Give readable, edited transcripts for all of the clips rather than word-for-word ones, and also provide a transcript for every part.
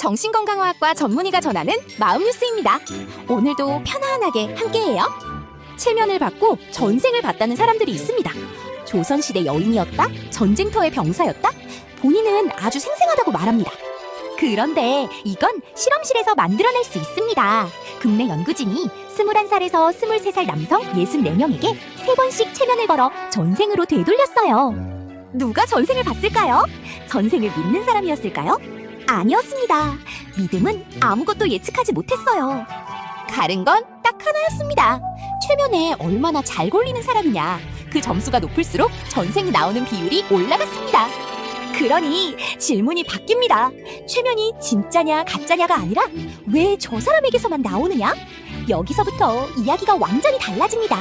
정신건강의학과 전문의가 전하는 마음뉴스입니다. 오늘도 편안하게 함께해요. 체면을 받고 전생을 봤다는 사람들이 있습니다. 조선시대 여인이었다? 전쟁터의 병사였다? 본인은 아주 생생하다고 말합니다. 그런데 이건 실험실에서 만들어낼 수 있습니다. 국내 연구진이 21살에서 23살 남성 64명에게 3번씩 체면을 걸어 전생으로 되돌렸어요. 누가 전생을 봤을까요? 전생을 믿는 사람이었을까요? 아니었습니다. 믿음은 아무것도 예측하지 못했어요. 다른 건 딱 하나였습니다. 최면에 얼마나 잘 걸리는 사람이냐. 그 점수가 높을수록 전생이 나오는 비율이 올라갔습니다. 그러니 질문이 바뀝니다. 최면이 진짜냐 가짜냐가 아니라 왜 저 사람에게서만 나오느냐? 여기서부터 이야기가 완전히 달라집니다.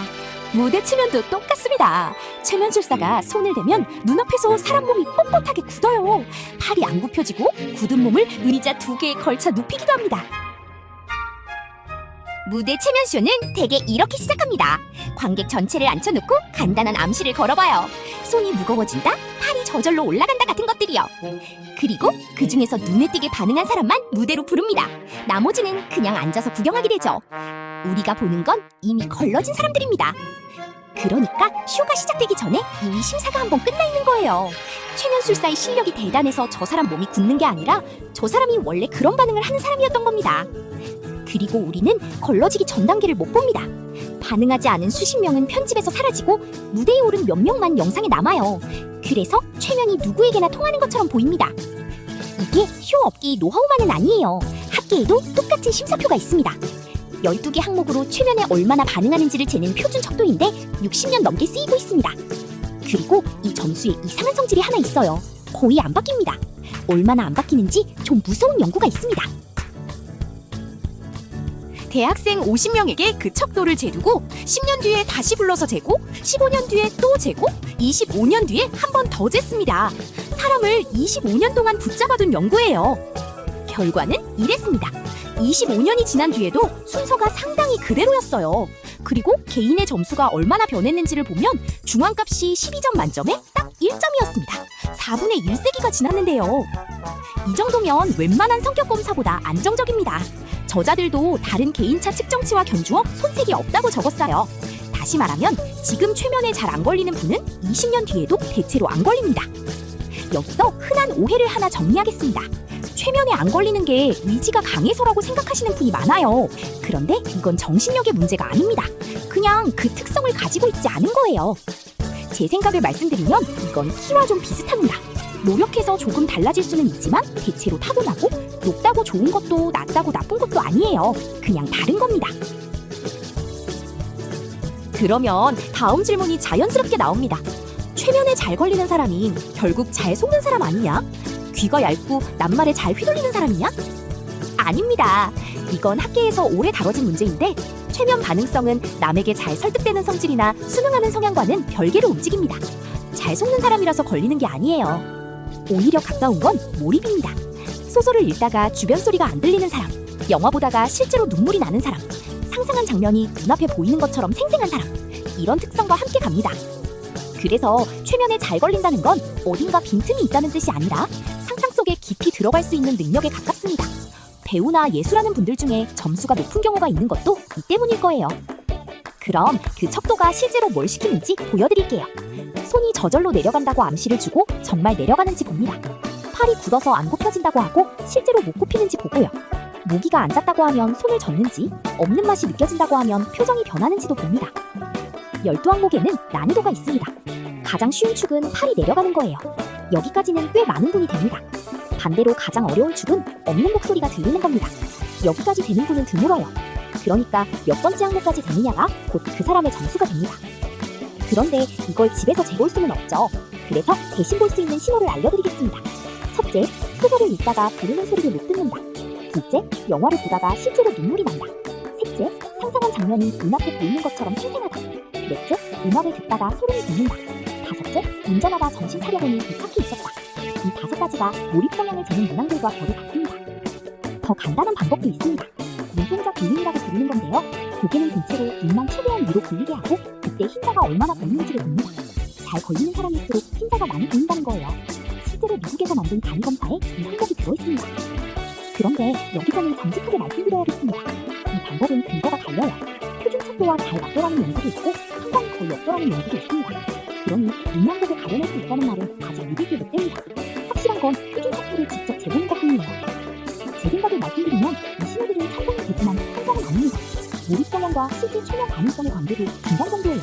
무대 체면도 똑같습니다. 최면술사가 손을 대면 눈앞에서 사람 몸이 뻣뻣하게 굳어요. 팔이 안 굽혀지고 굳은 몸을 의자 2개에 걸쳐 눕히기도 합니다. 무대 체면쇼는 대개 이렇게 시작합니다. 관객 전체를 앉혀놓고 간단한 암시를 걸어봐요. 손이 무거워진다, 팔이 저절로 올라간다 같은 것들이요. 그리고 그 중에서 눈에 띄게 반응한 사람만 무대로 부릅니다. 나머지는 그냥 앉아서 구경하게 되죠. 우리가 보는 건 이미 걸러진 사람들입니다. 그러니까 쇼가 시작되기 전에 이미 심사가 한 번 끝나 있는 거예요. 최면술사의 실력이 대단해서 저 사람 몸이 굳는 게 아니라 저 사람이 원래 그런 반응을 하는 사람이었던 겁니다. 그리고 우리는 걸러지기 전 단계를 못 봅니다. 반응하지 않은 수십 명은 편집에서 사라지고 무대에 오른 몇 명만 영상에 남아요. 그래서 최면이 누구에게나 통하는 것처럼 보입니다. 이게 쇼 업계의 노하우만은 아니에요. 학계에도 똑같은 심사표가 있습니다. 12개 항목으로 최면에 얼마나 반응하는지를 재는 표준 척도인데 60년 넘게 쓰이고 있습니다. 그리고 이 점수에 이상한 성질이 하나 있어요. 거의 안 바뀝니다. 얼마나 안 바뀌는지 좀 무서운 연구가 있습니다. 대학생 50명에게 그 척도를 재두고 10년 뒤에 다시 불러서 재고 15년 뒤에 또 재고 25년 뒤에 한 번 더 쟀습니다. 사람을 25년 동안 붙잡아둔 연구예요. 결과는 이랬습니다. 25년이 지난 뒤에도 순서가 상당히 그대로였어요. 그리고 개인의 점수가 얼마나 변했는지를 보면 중앙값이 12점 만점에 딱 1점이었습니다. 4분의 1세기가 지났는데요. 이 정도면 웬만한 성격 검사보다 안정적입니다. 저자들도 다른 개인차 측정치와 견주어 손색이 없다고 적었어요. 다시 말하면 지금 최면에 잘 안 걸리는 분은 20년 뒤에도 대체로 안 걸립니다. 여기서 흔한 오해를 하나 정리하겠습니다. 최면에 안 걸리는 게 의지가 강해서라고 생각하시는 분이 많아요. 그런데 이건 정신력의 문제가 아닙니다. 그냥 그 특성을 가지고 있지 않은 거예요. 제 생각을 말씀드리면 이건 키와 좀 비슷합니다. 노력해서 조금 달라질 수는 있지만 대체로 타고나고 높다고 좋은 것도 낮다고 나쁜 것도 아니에요. 그냥 다른 겁니다. 그러면 다음 질문이 자연스럽게 나옵니다. 최면에 잘 걸리는 사람이 결국 잘 속는 사람 아니냐? 귀가 얇고 낱말에 잘 휘둘리는 사람이냐? 아닙니다. 이건 학계에서 오래 다뤄진 문제인데 최면 반응성은 남에게 잘 설득되는 성질이나 순응하는 성향과는 별개로 움직입니다. 잘 속는 사람이라서 걸리는 게 아니에요. 오히려 가까운 건 몰입입니다. 소설을 읽다가 주변 소리가 안 들리는 사람, 영화 보다가 실제로 눈물이 나는 사람, 상상한 장면이 눈앞에 보이는 것처럼 생생한 사람, 이런 특성과 함께 갑니다. 그래서 최면에 잘 걸린다는 건 어딘가 빈틈이 있다는 뜻이 아니라 상상 속에 깊이 들어갈 수 있는 능력에 가깝습니다. 배우나 예술하는 분들 중에 점수가 높은 경우가 있는 것도 이 때문일 거예요. 그럼 그 척도가 실제로 뭘 시키는지 보여드릴게요. 손이 저절로 내려간다고 암시를 주고 정말 내려가는지 봅니다. 팔이 굳어서 안 굽혀진다고 하고 실제로 못 굽히는지 보고요. 모기가 앉았다고 하면 손을 젓는지, 없는 맛이 느껴진다고 하면 표정이 변하는지도 봅니다. 12항목에는 난이도가 있습니다. 가장 쉬운 축은 팔이 내려가는 거예요. 여기까지는 꽤 많은 분이 됩니다. 반대로 가장 어려운 축은 없는 목소리가 들리는 겁니다. 여기까지 되는 분은 드물어요. 그러니까 몇 번째 항목까지 되느냐가 곧 그 사람의 점수가 됩니다. 그런데 이걸 집에서 재볼 수는 없죠. 그래서 대신 볼 수 있는 신호를 알려드리겠습니다. 첫째, 소설을 읽다가 부르는 소리를 못 듣는다. 둘째, 영화를 보다가 실제로 눈물이 난다. 셋째, 상상한 장면이 눈앞에 보이는 것처럼 생생하다. 넷째, 음악을 듣다가 소름이 돋는다. 다섯째, 운전하다 정신 차려보니 귀찮게 있었다. 이 5가지가 몰입 성향을 재는 문항들과 결이 같습니다. 더 간단한 방법도 있습니다. 눈동자 굴림이라고 부르는 건데요. 고개는 근채로 눈만 최대한 위로 굴리게 하고 그때 흰자가 얼마나 보이는지를 봅니다. 잘 걸리는 사람일수록 흰자가 많이 보인다는 거예요. 실제로 미국에서 만든 간이 검사에 이 항목이 들어있습니다. 그런데 여기서는 정직하게 말씀드려야겠습니다. 이 방법은 근거가 달려요. 표준 척도와 잘 맞더라는 연구도 있고 상당히 거의 없더라는 연구도 있습니다. 그러니 문명복을 가려낼 수 있다는 말은 아직 믿을 게 못 됩니다. 확실한 건 표준 척도를 직접 재보는 것뿐이에요. 제 생각을 말씀드리면 이 신호들은 참고는 되지만 한정은 아닙니다. 몰입 성향과 실제 최면 가능성의 관계도 중간 정도예요.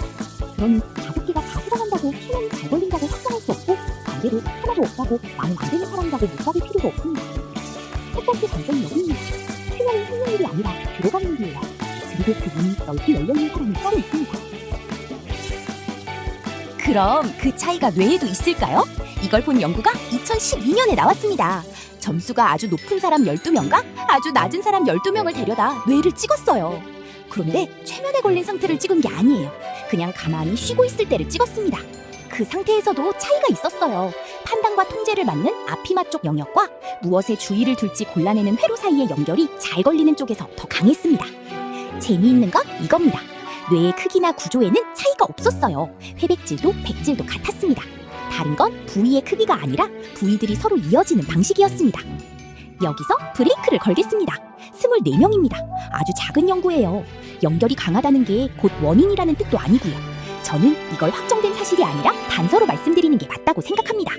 그러니 5개가 다 해당한다고 최면이 잘 걸린다고 확정할 수 없고 반대로 하나도 없다고 나는 안 되는 사람이라고 못 박을 필요도 없습니다. 첫 번째 관점이 여기입니다. 최면은 생긴 일이 아니라 들어가는 일이에요. 그리고 그 문이 넓게 열려있는 사람이 따로 있습니다. 그럼 그 차이가 뇌에도 있을까요? 이걸 본 연구가 2012년에 나왔습니다. 점수가 아주 높은 사람 12명과 아주 낮은 사람 12명을 데려다 뇌를 찍었어요. 그런데 최면에 걸린 상태를 찍은 게 아니에요. 그냥 가만히 쉬고 있을 때를 찍었습니다. 그 상태에서도 차이가 있었어요. 판단과 통제를 맡는 아피마 쪽 영역과 무엇에 주의를 둘지 골라내는 회로 사이의 연결이 잘 걸리는 쪽에서 더 강했습니다. 재미있는 건 이겁니다. 뇌의 크기나 구조에는 차이가 없었어요. 회백질도 백질도 같았습니다. 다른 건 부위의 크기가 아니라 부위들이 서로 이어지는 방식이었습니다. 여기서 브레이크를 걸겠습니다. 24명입니다. 아주 작은 연구예요. 연결이 강하다는 게 곧 원인이라는 뜻도 아니고요. 저는 이걸 확정된 사실이 아니라 단서로 말씀드리는 게 맞다고 생각합니다.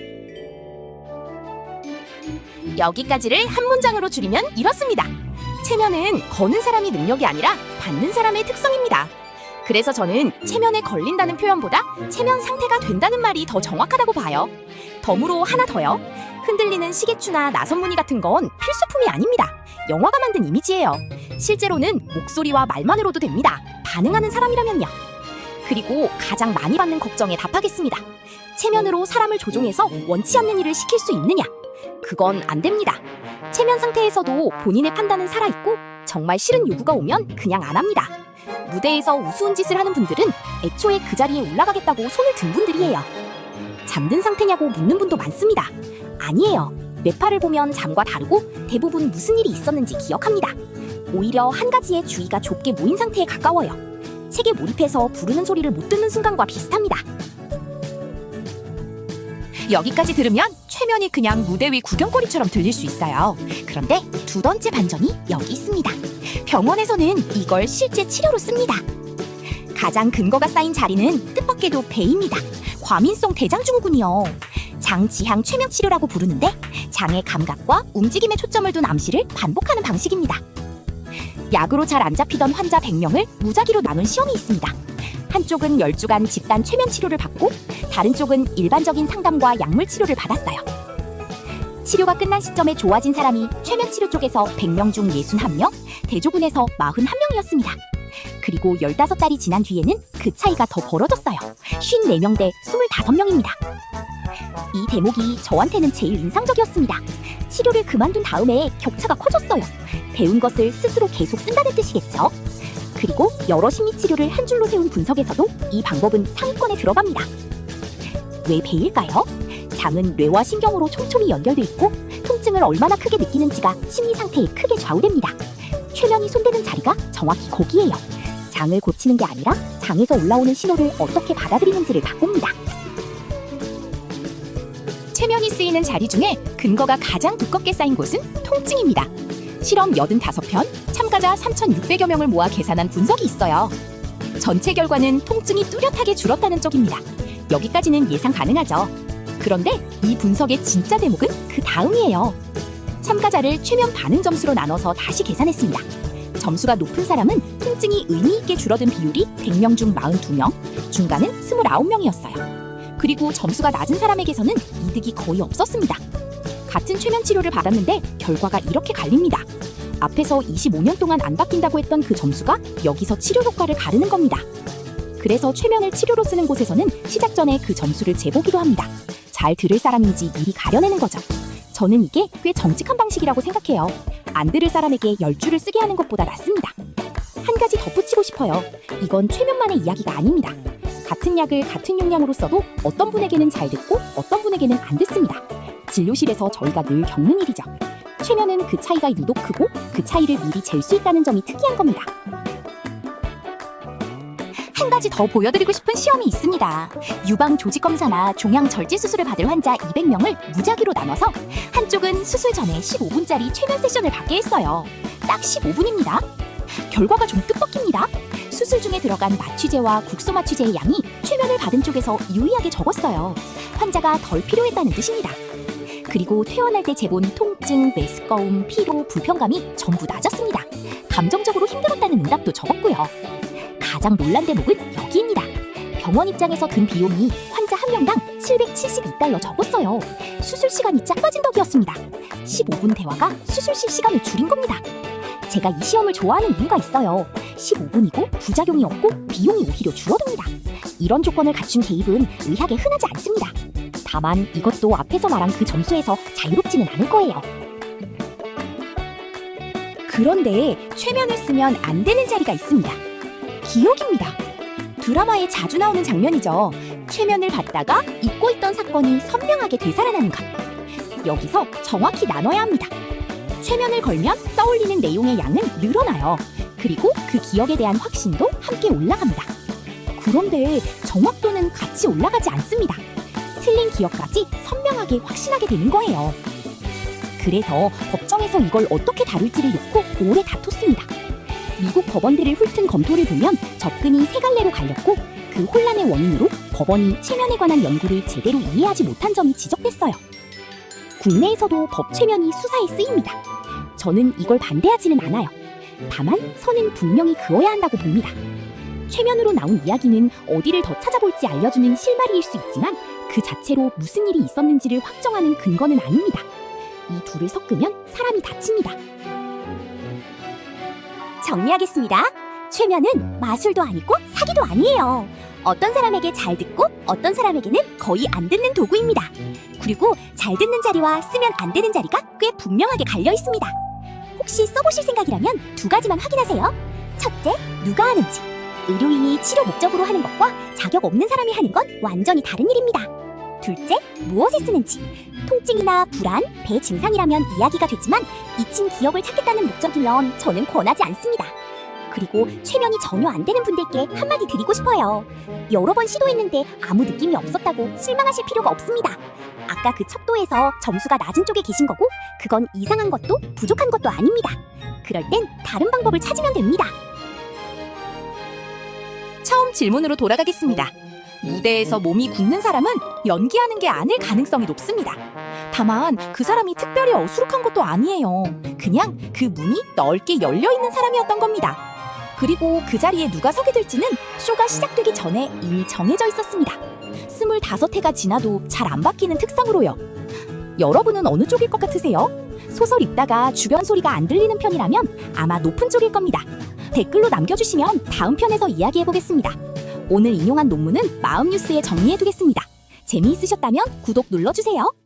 여기까지를 한 문장으로 줄이면 이렇습니다. 체면은 거는 사람이 능력이 아니라 받는 사람의 특성입니다. 그래서 저는 체면에 걸린다는 표현보다 체면 상태가 된다는 말이 더 정확하다고 봐요. 덤으로 하나 더요. 흔들리는 시계추나 나선무늬 같은 건 필수품이 아닙니다. 영화가 만든 이미지예요. 실제로는 목소리와 말만으로도 됩니다. 반응하는 사람이라면요. 그리고 가장 많이 받는 걱정에 답하겠습니다. 체면으로 사람을 조종해서 원치 않는 일을 시킬 수 있느냐? 그건 안 됩니다. 체면 상태에서도 본인의 판단은 살아있고 정말 싫은 요구가 오면 그냥 안 합니다. 무대에서 우스운 짓을 하는 분들은 애초에 그 자리에 올라가겠다고 손을 든 분들이에요. 잠든 상태냐고 묻는 분도 많습니다. 아니에요. 뇌파를 보면 잠과 다르고 대부분 무슨 일이 있었는지 기억합니다. 오히려 한 가지에 주의가 좁게 모인 상태에 가까워요. 책에 몰입해서 부르는 소리를 못 듣는 순간과 비슷합니다. 여기까지 들으면 최면이 그냥 무대 위 구경거리처럼 들릴 수 있어요. 그런데 두 번째 반전이 여기 있습니다. 병원에서는 이걸 실제 치료로 씁니다. 가장 근거가 쌓인 자리는 뜻밖에도 배입니다. 과민성 대장증후군이요. 장지향 최면 치료라고 부르는데 장의 감각과 움직임에 초점을 둔 암시를 반복하는 방식입니다. 약으로 잘 안 잡히던 환자 100명을 무작위로 나눈 시험이 있습니다. 한쪽은 10주간 집단 최면 치료를 받고 다른 쪽은 일반적인 상담과 약물 치료를 받았어요. 치료가 끝난 시점에 좋아진 사람이 최면 치료 쪽에서 100명 중 61명, 대조군에서 41명이었습니다. 그리고 15달이 지난 뒤에는 그 차이가 더 벌어졌어요. 54명 대 25명입니다. 이 대목이 저한테는 제일 인상적이었습니다. 치료를 그만둔 다음에 격차가 커졌어요. 배운 것을 스스로 계속 쓴다는 뜻이겠죠. 그리고 여러 심리치료를 한 줄로 세운 분석에서도 이 방법은 상위권에 들어갑니다. 왜 배일까요? 장은 뇌와 신경으로 촘촘히 연결돼 있고 통증을 얼마나 크게 느끼는지가 심리 상태에 크게 좌우됩니다. 최면이 손대는 자리가 정확히 거기예요. 장을 고치는 게 아니라 장에서 올라오는 신호를 어떻게 받아들이는지를 바꿉니다. 최면이 쓰이는 자리 중에 근거가 가장 두껍게 쌓인 곳은 통증입니다. 실험 85편, 참가자 3,600여 명을 모아 계산한 분석이 있어요. 전체 결과는 통증이 뚜렷하게 줄었다는 쪽입니다. 여기까지는 예상 가능하죠. 그런데 이 분석의 진짜 대목은 그 다음이에요. 참가자를 최면 반응 점수로 나눠서 다시 계산했습니다. 점수가 높은 사람은 통증이 의미 있게 줄어든 비율이 100명 중 42명, 중간은 29명이었어요. 그리고 점수가 낮은 사람에게서는 이득이 거의 없었습니다. 같은 최면 치료를 받았는데 결과가 이렇게 갈립니다. 앞에서 25년 동안 안 바뀐다고 했던 그 점수가 여기서 치료 효과를 가르는 겁니다. 그래서 최면을 치료로 쓰는 곳에서는 시작 전에 그 점수를 재보기도 합니다. 잘 들을 사람인지 미리 가려내는 거죠. 저는 이게 꽤 정직한 방식이라고 생각해요. 안 들을 사람에게 10줄을 쓰게 하는 것보다 낫습니다. 한 가지 덧붙이고 싶어요. 이건 최면만의 이야기가 아닙니다. 같은 약을 같은 용량으로 써도 어떤 분에게는 잘 듣고 어떤 분에게는 안 듣습니다. 진료실에서 저희가 늘 겪는 일이죠. 최면은 그 차이가 유독 크고 그 차이를 미리 잴 수 있다는 점이 특이한 겁니다. 한 한 가지 더 보여드리고 싶은 시험이 있습니다. 유방 조직 검사나 종양 절제 수술을 받을 환자 200명을 무작위로 나눠서 한쪽은 수술 전에 15분짜리 최면 세션을 받게 했어요. 딱 15분입니다. 결과가 좀 뜻밖입니다. 수술 중에 들어간 마취제와 국소 마취제의 양이 최면을 받은 쪽에서 유의하게 적었어요. 환자가 덜 필요했다는 뜻입니다. 그리고 퇴원할 때 재본 통증, 메스꺼움, 피로, 불편감이 전부 낮았습니다. 감정적으로 힘들었다는 응답도 적었고요. 가장 놀란 대목은 여기입니다. 병원 입장에서 든 비용이 환자 한 명당 772달러 적었어요. 수술 시간이 짧아진 덕이었습니다. 15분 대화가 수술 시 시간을 줄인 겁니다. 제가 이 시험을 좋아하는 이유가 있어요. 15분이고 부작용이 없고 비용이 오히려 줄어듭니다. 이런 조건을 갖춘 개입은 의학에 흔하지 않습니다. 다만 이것도 앞에서 말한 그 점수에서 자유롭지는 않을 거예요. 그런데 최면을 쓰면 안 되는 자리가 있습니다. 기억입니다. 드라마에 자주 나오는 장면이죠. 최면을 받다가 잊고 있던 사건이 선명하게 되살아나는 것. 여기서 정확히 나눠야 합니다. 최면을 걸면 떠올리는 내용의 양은 늘어나요. 그리고 그 기억에 대한 확신도 함께 올라갑니다. 그런데 정확도는 같이 올라가지 않습니다. 틀린 기억까지 선명하게 확신하게 되는 거예요. 그래서 법정에서 이걸 어떻게 다룰지를 놓고 오래 다퉜습니다. 미국 법원들을 훑은 검토를 보면 접근이 세 갈래로 갈렸고 그 혼란의 원인으로 법원이 최면에 관한 연구를 제대로 이해하지 못한 점이 지적됐어요. 국내에서도 법 최면이 수사에 쓰입니다. 저는 이걸 반대하지는 않아요. 다만 선은 분명히 그어야 한다고 봅니다. 최면으로 나온 이야기는 어디를 더 찾아볼지 알려주는 실마리일 수 있지만 그 자체로 무슨 일이 있었는지를 확정하는 근거는 아닙니다. 이 둘을 섞으면 사람이 다칩니다. 정리하겠습니다. 최면은 마술도 아니고 사기도 아니에요. 어떤 사람에게 잘 듣고 어떤 사람에게는 거의 안 듣는 도구입니다. 그리고 잘 듣는 자리와 쓰면 안 되는 자리가 꽤 분명하게 갈려 있습니다. 혹시 써보실 생각이라면 두 가지만 확인하세요. 첫째, 누가 하는지. 의료인이 치료 목적으로 하는 것과 자격 없는 사람이 하는 건 완전히 다른 일입니다. 둘째, 무엇에 쓰는지. 통증이나 불안, 배 증상이라면 이야기가 되지만 잊힌 기억을 찾겠다는 목적이면 저는 권하지 않습니다. 그리고 최면이 전혀 안 되는 분들께 한마디 드리고 싶어요. 여러 번 시도했는데 아무 느낌이 없었다고 실망하실 필요가 없습니다. 아까 그 척도에서 점수가 낮은 쪽에 계신 거고 그건 이상한 것도 부족한 것도 아닙니다. 그럴 땐 다른 방법을 찾으면 됩니다. 처음 질문으로 돌아가겠습니다. 무대에서 몸이 굳는 사람은 연기하는 게 아닐 가능성이 높습니다. 다만 그 사람이 특별히 어수룩한 것도 아니에요. 그냥 그 문이 넓게 열려있는 사람이었던 겁니다. 그리고 그 자리에 누가 서게 될지는 쇼가 시작되기 전에 이미 정해져 있었습니다. 25회가 지나도 잘 안 바뀌는 특성으로요. 여러분은 어느 쪽일 것 같으세요? 소설 읽다가 주변 소리가 안 들리는 편이라면 아마 높은 쪽일 겁니다. 댓글로 남겨주시면 다음 편에서 이야기해보겠습니다. 오늘 인용한 논문은 마음뉴스에 정리해두겠습니다. 재미있으셨다면 구독 눌러주세요.